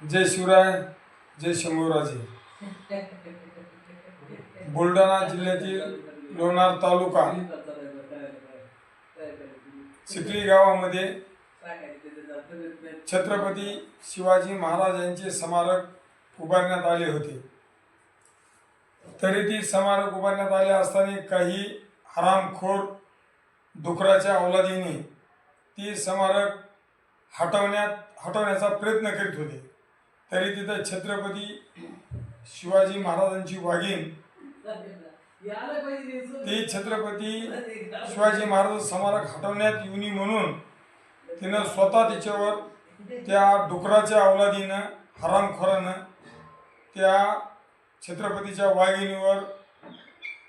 जय शिवराय, जय शंभूराजे। बुलढाणा जिल्ह्यातील लोणार तालुका चिखली गावामध्ये छत्रपती शिवाजी महाराज यांचे स्मारक उभारण्यात आले होते। तरी ती स्मारक उभारण्यात आले असताना काही हरामखोर डुकराच्या अवलादीने ती स्मारक हटवण्याचा प्रयत्न करीत होते। तरी तिथे छत्रपती शिवाजी महाराजांची वाघीण ती छत्रपती शिवाजी महाराज स्मारक हटवण्यात येऊनी म्हणून तिनं स्वतः तिच्यावर त्या डुकराच्या अवलादीनं हरामखोरानं त्या छत्रपतीच्या वाघिणीवर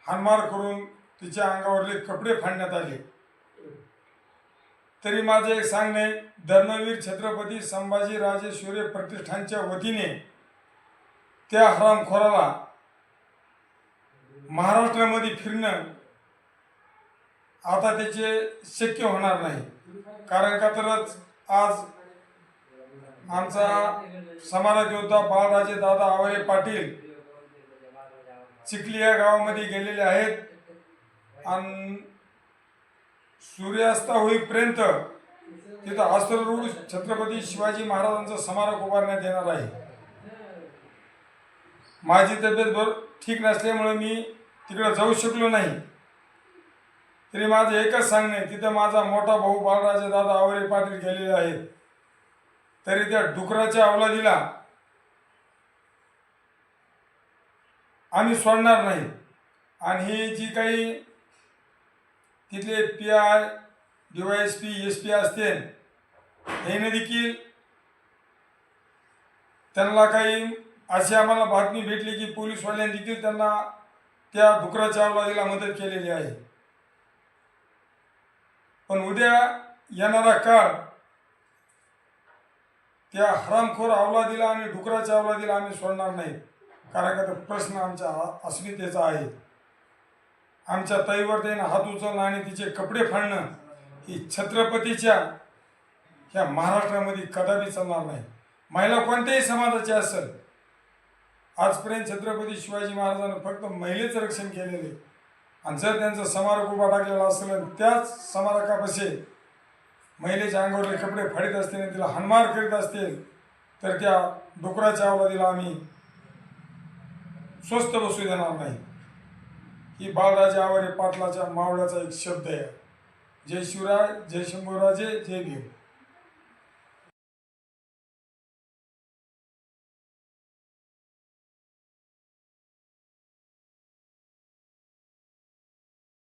हाणमार करून तिच्या अंगावरले कपडे फाडण्यात आले। तरी माझे एक सांगणे, धर्मवीर छत्रपती संभाजी राजेश्वरी प्रतिष्ठानच्या वतीने त्या हरामखोराला महाराष्ट्रामध्ये फिरणं आता त्याचे शक्य होणार नाही। कारण का तरच आज आमचा स्मारक योद्धा बाळराजे दादा आवळे पाटील चिखली या गावामध्ये गेलेले आहेत आणि सूर्यास्त होईपर्यंत तिथं आसररूढ छत्रपती शिवाजी महाराजांचं स्मारक उभारण्यात येणार आहे। माझी तब्येत ठीक नसल्यामुळे मी तिकडे जाऊ शकलो नाही। तरी माझं एकच सांगणे, तिथं माझा मोठा भाऊ बाळराजे दादा आवळे पाटील गेलेले आहेत। तरी त्या डुकराच्या अवलादीला आम्ही सोडणार नाही। आणि ही जी काही तिथले PI DYSP SP असतील याने देखील त्यांना काही अशी आम्हाला बातमी भेटली की पोलीसवाल्यांनी देखील त्यांना त्या डुकराच्या अवलादीला मदत केलेली आहे। पण उद्या येणारा काळ त्या हरामखोर अवलादीला आणि डुकराच्या अवलादीला आम्ही सोडणार नाही। कारण का तो प्रश्न आमच्या अस्मितेचा आहे। आमच्या ताईवर त्याने हात उचलणं आणि तिचे कपडे फाडणं ही छत्रपतीच्या ह्या महाराष्ट्रामध्ये कदापि चालणार नाही। महिला कोणत्याही समाजाची असेल, आजपर्यंत छत्रपती शिवाजी महाराजांनी फक्त महिलेचं रक्षण केलेले। आणि जर त्यांचं स्मारक उभा टाकलेला असेल आणि त्याच स्मारकापाशी महिलेच्या अंगावरले कपडे फाडीत असतील आणि तिला हाणमार करीत असतील तर त्या डुकराच्या अवलादीला आम्ही स्वस्थ बसू देणार नाही। ही बाळराजे आवळे पाटलाच्या मावळ्याचा एक शब्द आहे। जय शिवराय, जय शंभूराजे, जय भीम।